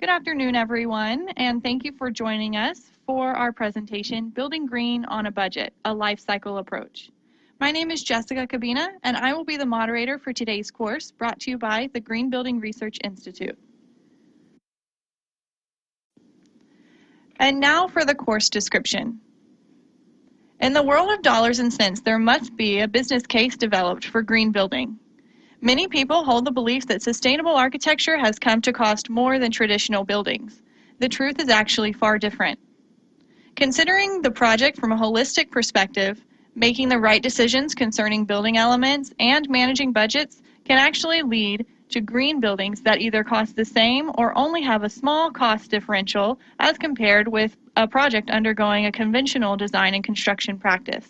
Good afternoon, everyone, and thank you for joining us for our presentation, Building Green on a Budget, a Life Cycle Approach. My name is Jessica Cabina, and I will be the moderator for today's course, brought to you by the Green Building Research Institute. And now for the course description. In the world of dollars and cents, there must be a business case developed for green building. Many people hold the belief that sustainable architecture has come to cost more than traditional buildings. The truth is actually far different. Considering the project from a holistic perspective, making the right decisions concerning building elements and managing budgets can actually lead to green buildings that either cost the same or only have a small cost differential as compared with a project undergoing a conventional design and construction practice.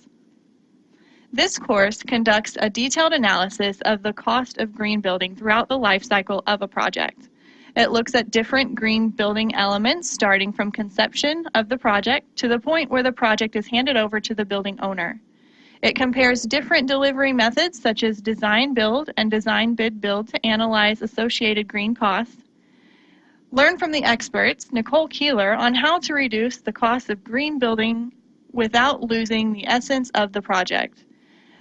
This course conducts a detailed analysis of the cost of green building throughout the life cycle of a project. It looks at different green building elements starting from conception of the project to the point where the project is handed over to the building owner. It compares different delivery methods such as design build and design bid build to analyze associated green costs. Learn from the experts, Nicole Keeler, on how to reduce the cost of green building without losing the essence of the project.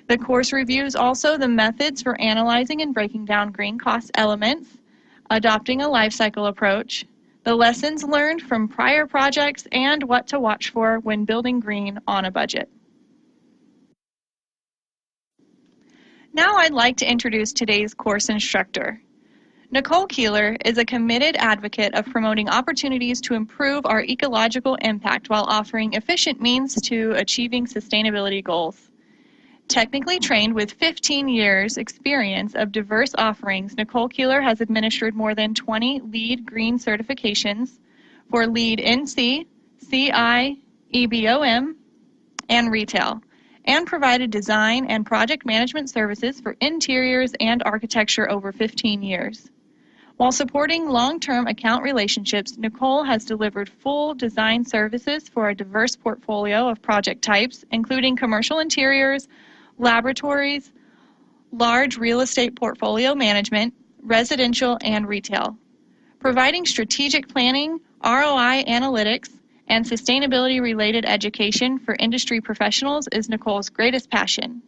The course reviews also the methods for analyzing and breaking down green cost elements, adopting a life cycle approach, the lessons learned from prior projects, and what to watch for when building green on a budget. Now I'd like to introduce today's course instructor. Nicole Keeler is a committed advocate of promoting opportunities to improve our ecological impact while offering efficient means to achieving sustainability goals. Technically trained with 15 years experience of diverse offerings, Nicole Keeler has administered more than 20 LEED Green certifications for LEED NC, CI, EBOM, and retail, and provided design and project management services for interiors and architecture over 15 years. While supporting long-term account relationships, Nicole has delivered full design services for a diverse portfolio of project types, including commercial interiors, laboratories, large real estate portfolio management, residential, and retail. Providing strategic planning, ROI analytics, and sustainability-related education for industry professionals is Nicole's greatest passion.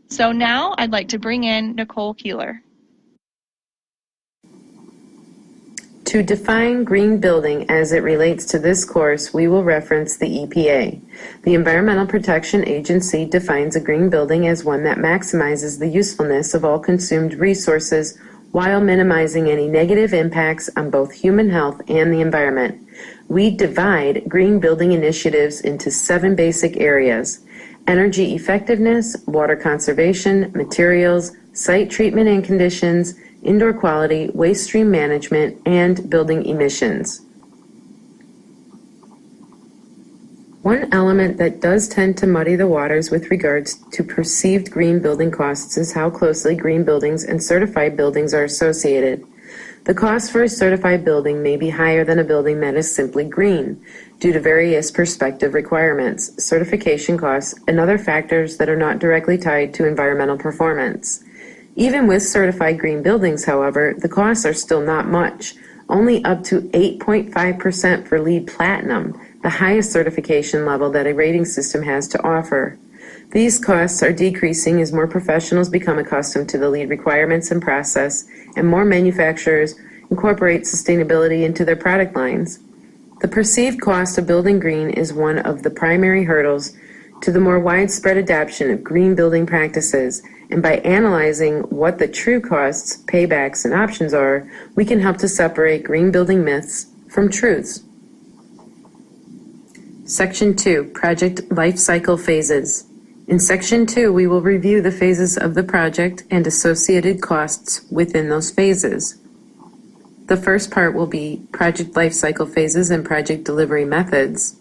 So now I'd like to bring in Nicole Keeler. To define green building as it relates to this course, we will reference the EPA. The Environmental Protection Agency defines a green building as one that maximizes the usefulness of all consumed resources while minimizing any negative impacts on both human health and the environment. We divide green building initiatives into 7 basic areas: energy effectiveness, water conservation, materials, site treatment and conditions, indoor quality, waste stream management, and building emissions. One element that does tend to muddy the waters with regards to perceived green building costs is how closely green buildings and certified buildings are associated. The cost for a certified building may be higher than a building that is simply green due to various perspective requirements, certification costs, and other factors that are not directly tied to environmental performance. Even with certified green buildings, however, the costs are still not much, only up to 8.5% for LEED Platinum, the highest certification level that a rating system has to offer. These costs are decreasing as more professionals become accustomed to the LEED requirements and process, and more manufacturers incorporate sustainability into their product lines. The perceived cost of building green is one of the primary hurdles to the more widespread adoption of green building practices, and by analyzing what the true costs, paybacks, and options are, we can help to separate green building myths from truths. Section 2, Project Life Cycle Phases. In Section 2, we will review the phases of the project and associated costs within those phases. The first part will be Project Life Cycle Phases and Project Delivery Methods,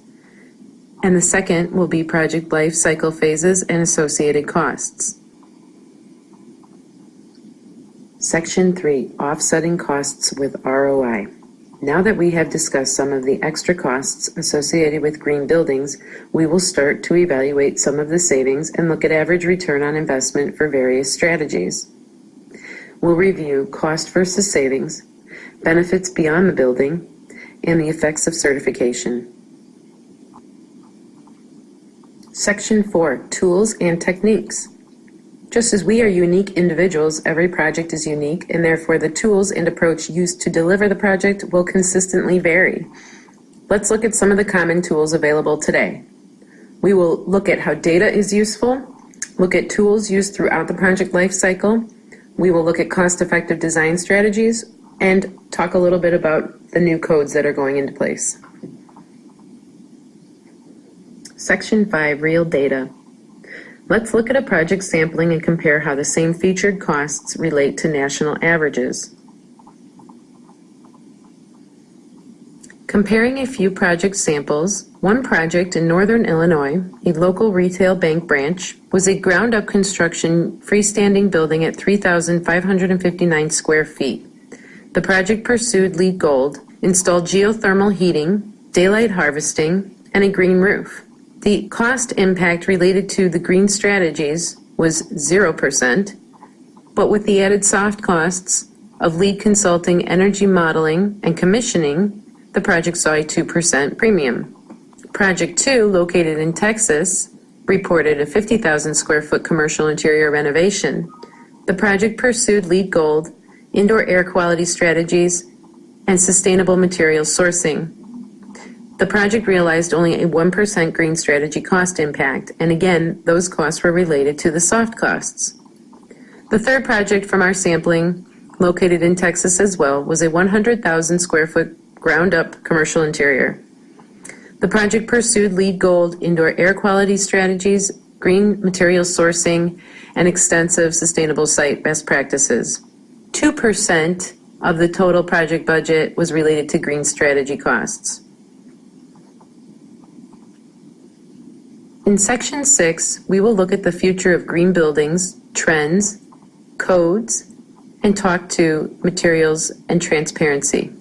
and the second will be Project Life Cycle Phases and associated costs. Section 3, Offsetting Costs with ROI. Now that we have discussed some of the extra costs associated with green buildings, we will start to evaluate some of the savings and look at average return on investment for various strategies. We'll review cost versus savings, benefits beyond the building, and the effects of certification. Section 4, Tools and Techniques. Just as we are unique individuals, every project is unique, and therefore the tools and approach used to deliver the project will consistently vary. Let's look at some of the common tools available today. We will look at how data is useful, look at tools used throughout the project lifecycle. We will look at cost-effective design strategies and talk a little bit about the new codes that are going into place. Section 5, Real Data. Let's look at a project sampling and compare how the same featured costs relate to national averages. Comparing a few project samples, one project in Northern Illinois, a local retail bank branch, was a ground-up construction freestanding building at 3,559 square feet. The project pursued LEED Gold, installed geothermal heating, daylight harvesting, and a green roof. The cost impact related to the green strategies was 0%, but with the added soft costs of LEED consulting, energy modeling, and commissioning, the project saw a 2% premium. Project 2, located in Texas, reported a 50,000 square foot commercial interior renovation. The project pursued LEED Gold, indoor air quality strategies, and sustainable materials sourcing. The project realized only a 1% green strategy cost impact, and again, those costs were related to the soft costs. The third project from our sampling, located in Texas as well, was a 100,000 square foot ground-up commercial interior. The project pursued LEED Gold, indoor air quality strategies, green materials sourcing, and extensive sustainable site best practices. 2% of the total project budget was related to green strategy costs. In Section 6, we will look at the future of green buildings, trends, codes, and talk to materials and transparency.